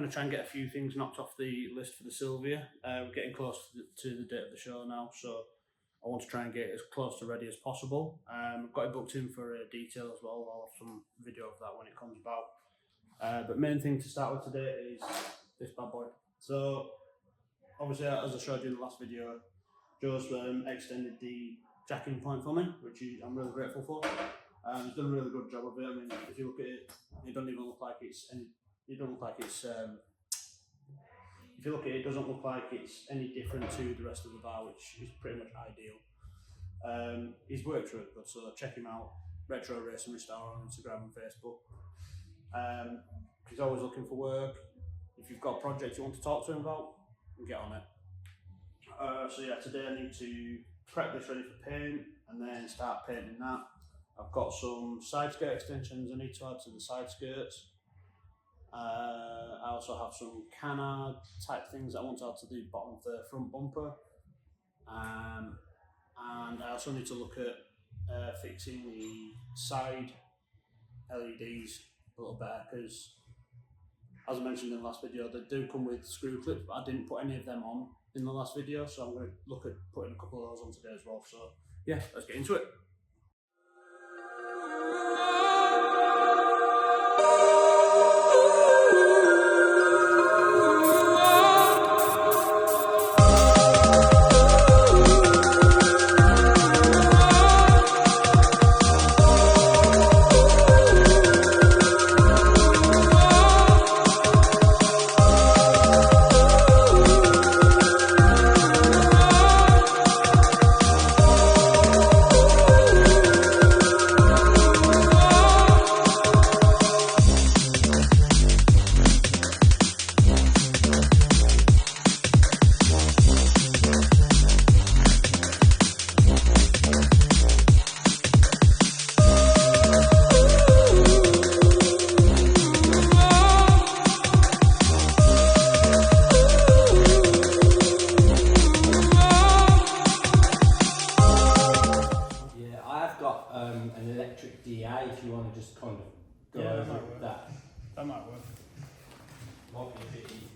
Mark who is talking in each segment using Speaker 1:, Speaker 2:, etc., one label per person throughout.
Speaker 1: going to try and get a few things knocked off the list for the Silvia. We're getting close to the date of the show now, so I want to try and get it as close to ready as possible. I've got it booked in for a detail as well. I'll have some video of that when it comes about. But main thing to start with today is this bad boy. So obviously, as I showed you in the last video, Joe's extended the jacking point for me, which I'm really grateful for. He's done a really good job of it. I mean, if you look at it, it doesn't even look like it's any. It doesn't look like it's. If you look at it, it doesn't look like it's any different to the rest of the bar, which is pretty much ideal. His work's really good, so check him out. Retro Race and Restore on Instagram and Facebook. He's always looking for work. If you've got a project you want to talk to him about, get on it. So yeah, today I need to prep this ready for paint and then start painting that. I've got some side skirt extensions I need to add to the side skirts. I also have some canard type things that I want to add to the bottom of the front bumper. And I also need to look at fixing the side LEDs a little better, because as I mentioned in the last video, they do come with screw clips, but I didn't put any of them on in the last video, so I'm going to look at putting a couple of those on today as well. So yeah, let's get into it.
Speaker 2: An electric DA, if you want to just kind of go over that.
Speaker 1: That might work.
Speaker 2: Might be a bit easier.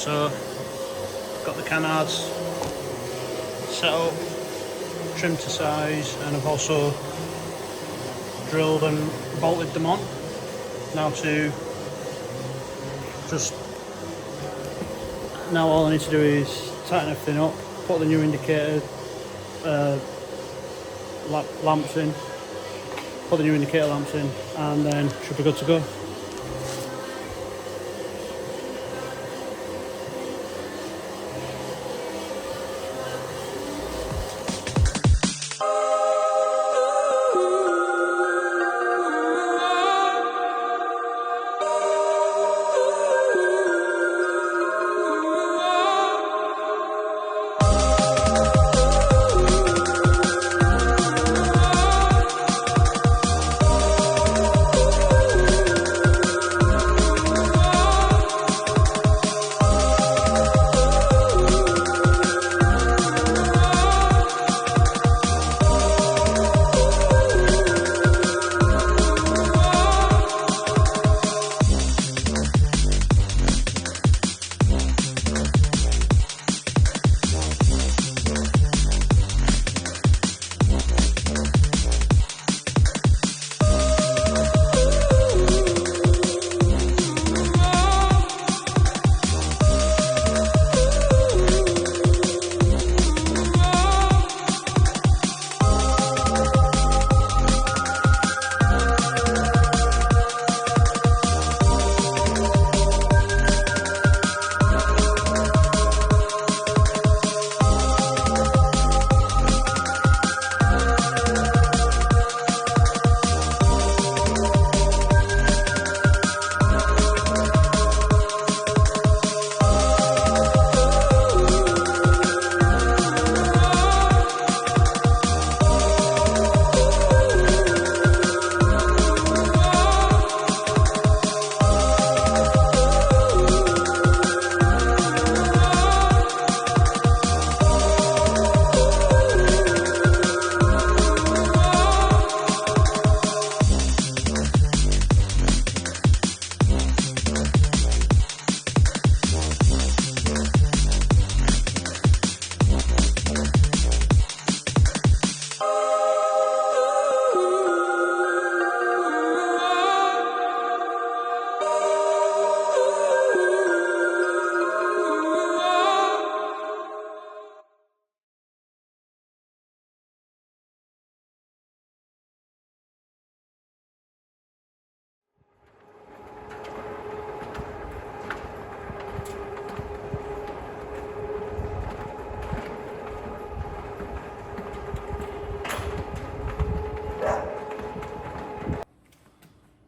Speaker 1: So, got the canards set up, trimmed to size, and I've also drilled and bolted them on. Now all I need to do is tighten everything up, put the new indicator lamps in, and then should be good to go.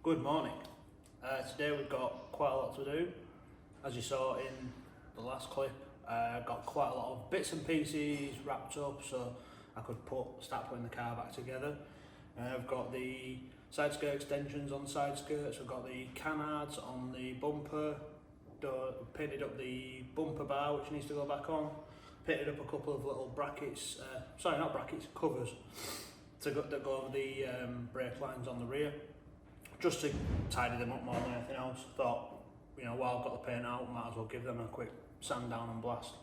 Speaker 1: Good morning. Today we've got quite a lot to do. As you saw in the last clip, got quite a lot of bits and pieces wrapped up so I could start putting the car back together. I've got the side skirt extensions on the side skirts, we've got the canards on the bumper, painted up the bumper bar which needs to go back on, painted up a couple of little brackets, covers that go over the brake lines on the rear, just to tidy them up more than anything else. Thought, while I've got the paint out, might as well give them a quick sand down and blast.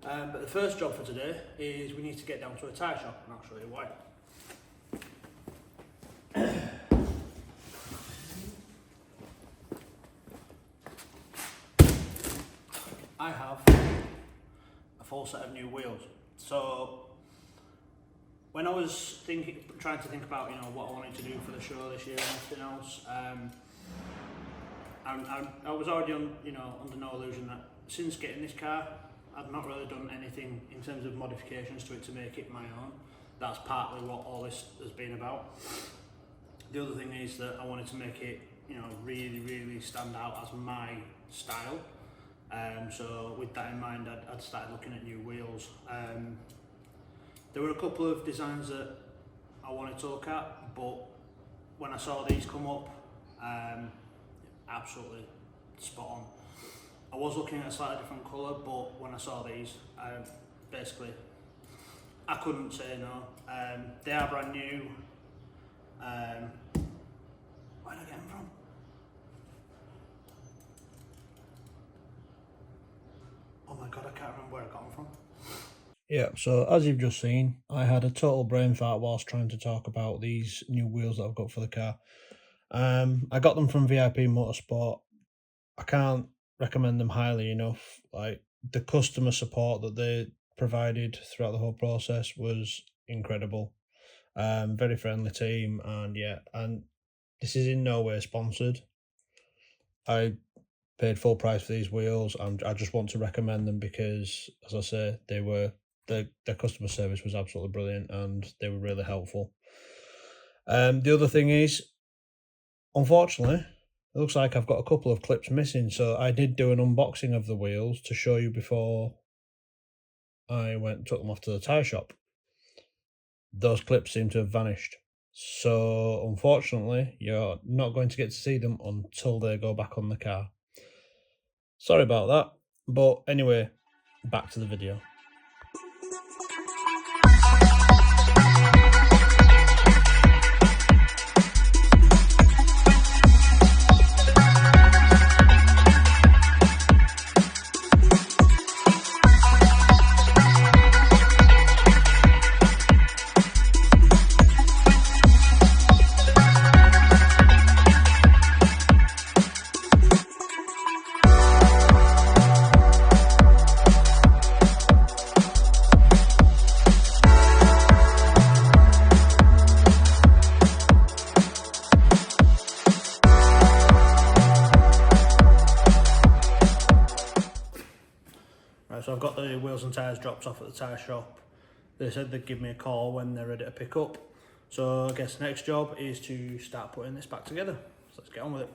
Speaker 1: But the first job for today is we need to get down to a tyre shop, and I'll show you why. I have a full set of new wheels. So when I was trying to think about what I wanted to do for the show this year and everything else, I was already under no illusion that since getting this car, I've not really done anything in terms of modifications to it to make it my own. That's partly what all this has been about. The other thing is that I wanted to make it, really, really stand out as my style. So with that in mind, I'd started looking at new wheels. There were a couple of designs that I wanted to look at, but when I saw these come up, absolutely spot on. I was looking at a slightly different colour, but when I saw these, basically, I couldn't say no. They are brand new. Where did I get them from? but I can't remember where I got them from.
Speaker 3: Yeah, so as you've just seen, I had a total brain fart whilst trying to talk about these new wheels that I've got for the car. I got them from VIP Motorsport. I can't recommend them highly enough. Like, the customer support that they provided throughout the whole process was incredible. Very friendly team, and yeah, and this is in no way sponsored. I paid full price for these wheels, and I just want to recommend them because, as I say, their customer service was absolutely brilliant, and they were really helpful. The other thing is, unfortunately, it looks like I've got a couple of clips missing, so I did do an unboxing of the wheels to show you before I went and took them off to the tyre shop. Those clips seem to have vanished. So, unfortunately, you're not going to get to see them until they go back on the car. Sorry about that, but anyway, back to the video.
Speaker 1: Right, so I've got the wheels and tyres dropped off at the tyre shop. They said they'd give me a call when they're ready to pick up. So I guess the next job is to start putting this back together. So let's get on with it.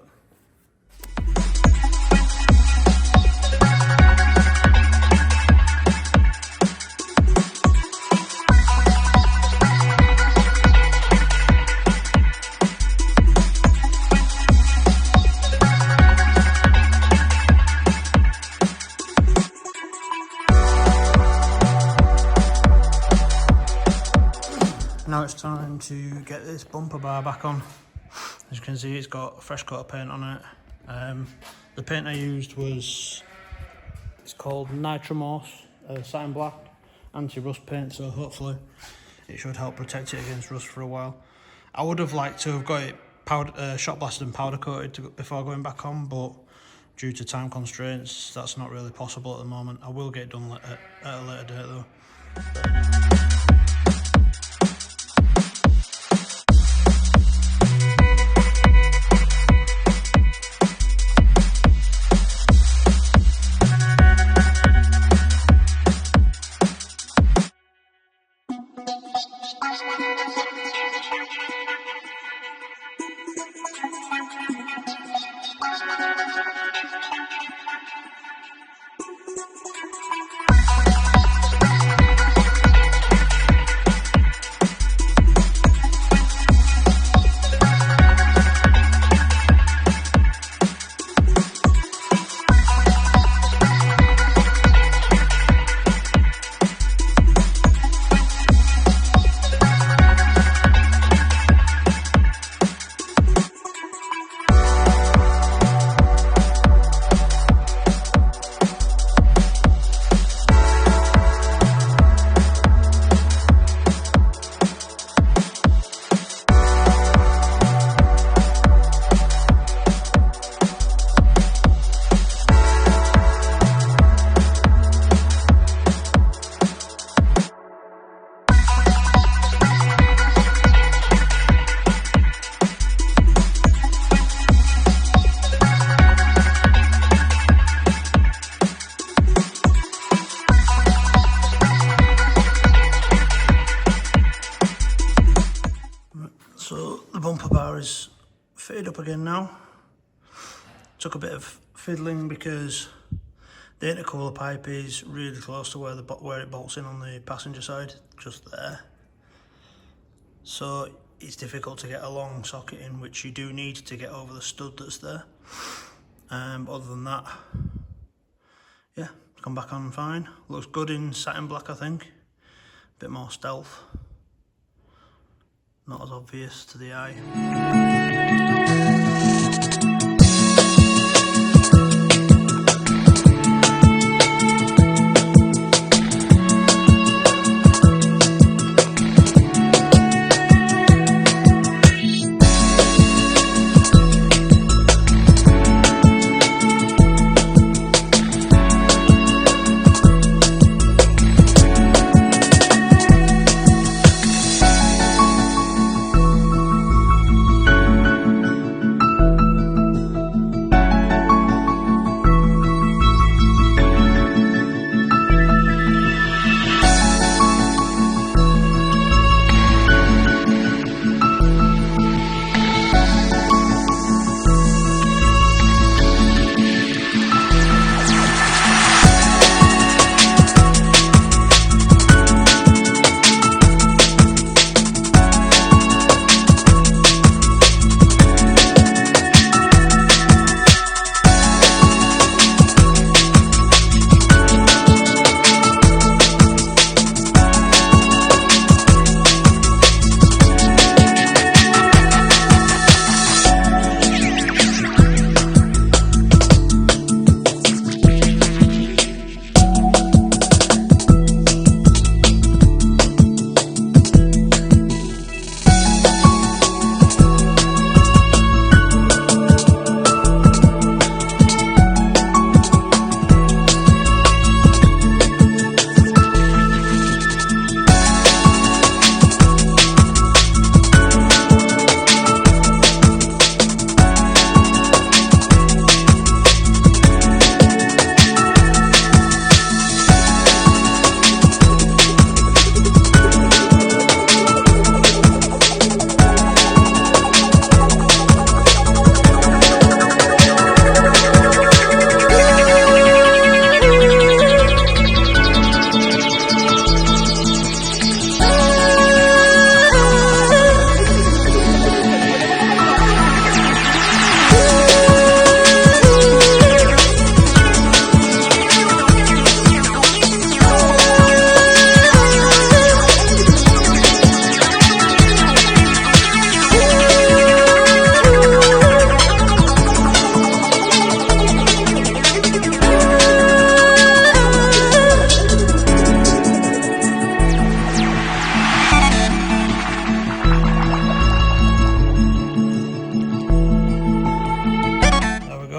Speaker 1: Now it's time to get this bumper bar back on. As you can see, it's got a fresh coat of paint on it. The paint I used it's called Nitromorph Satin Black anti-rust paint, so hopefully it should help protect it against rust for a while. I would have liked to have got it shot blasted and powder coated before going back on, but due to time constraints, that's not really possible at the moment. I will get it done at a later date though. So the bumper bar is fitted up again now. Took a bit of fiddling because the intercooler pipe is really close to where it bolts in on the passenger side, just there. So it's difficult to get a long socket in, which you do need to get over the stud that's there. But other than that, yeah, it's come back on fine. Looks good in satin black, I think. Bit more stealth. Not as obvious to the eye.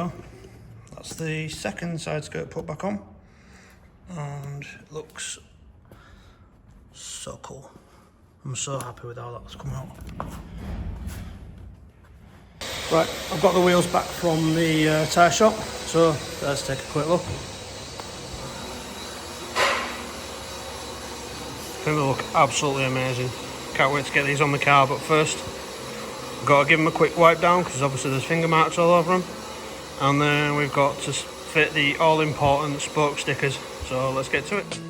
Speaker 3: go. That's the second side skirt put back on, and it looks so cool. I'm so happy with how that's come out. Right, I've got the wheels back from the tyre shop, so let's take a quick look. I think they look absolutely amazing. Can't wait to get these on the car, but first I've got to give them a quick wipe down because obviously there's finger marks all over them. And then we've got to fit the all important spoke stickers, so let's get to it.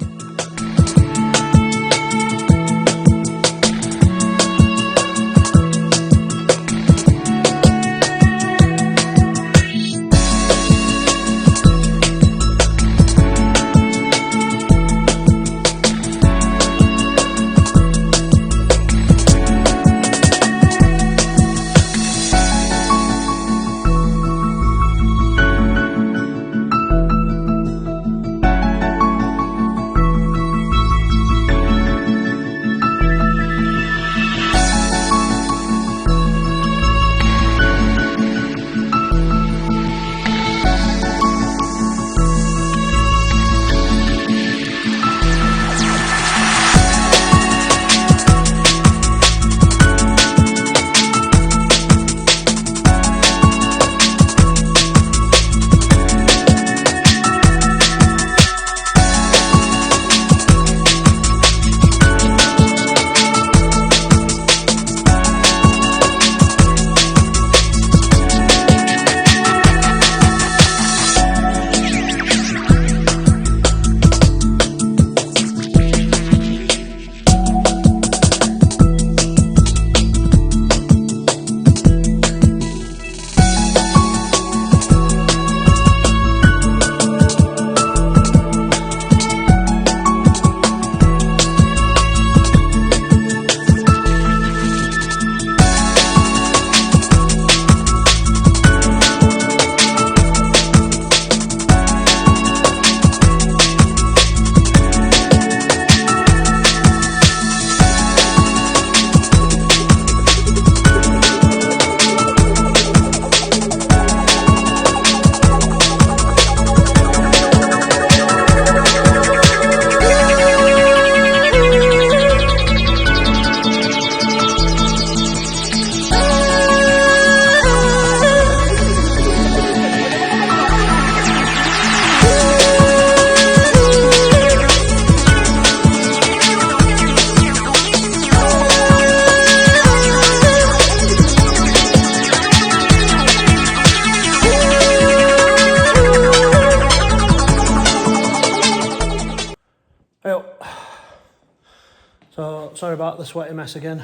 Speaker 3: So sorry about the sweaty mess again.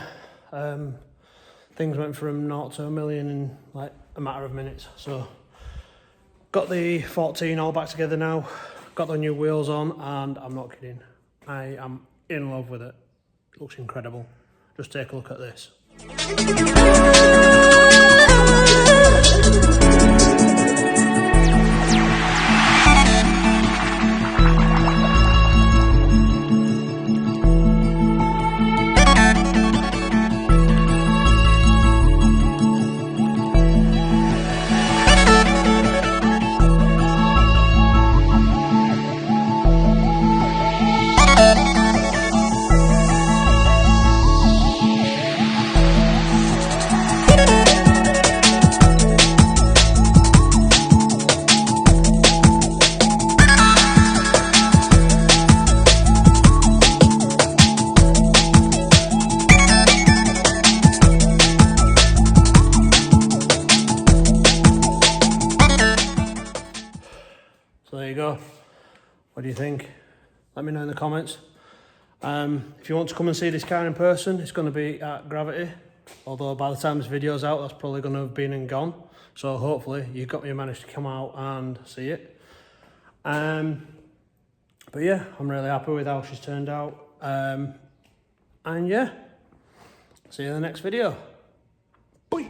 Speaker 3: Things went from 0 to a million in like a matter of minutes. So got the 14 all back together now, got the new wheels on, and I'm not kidding, I am in love with it. It looks incredible. Just take a look at this. So there you go. What do you think? Let me know in the comments. If you want to come and see this car in person, it's going to be at Gravity. Although by the time this video's out, that's probably going to have been and gone. So hopefully you managed to come out and see it. But yeah, I'm really happy with how she's turned out. And yeah, see you in the next video. Bye.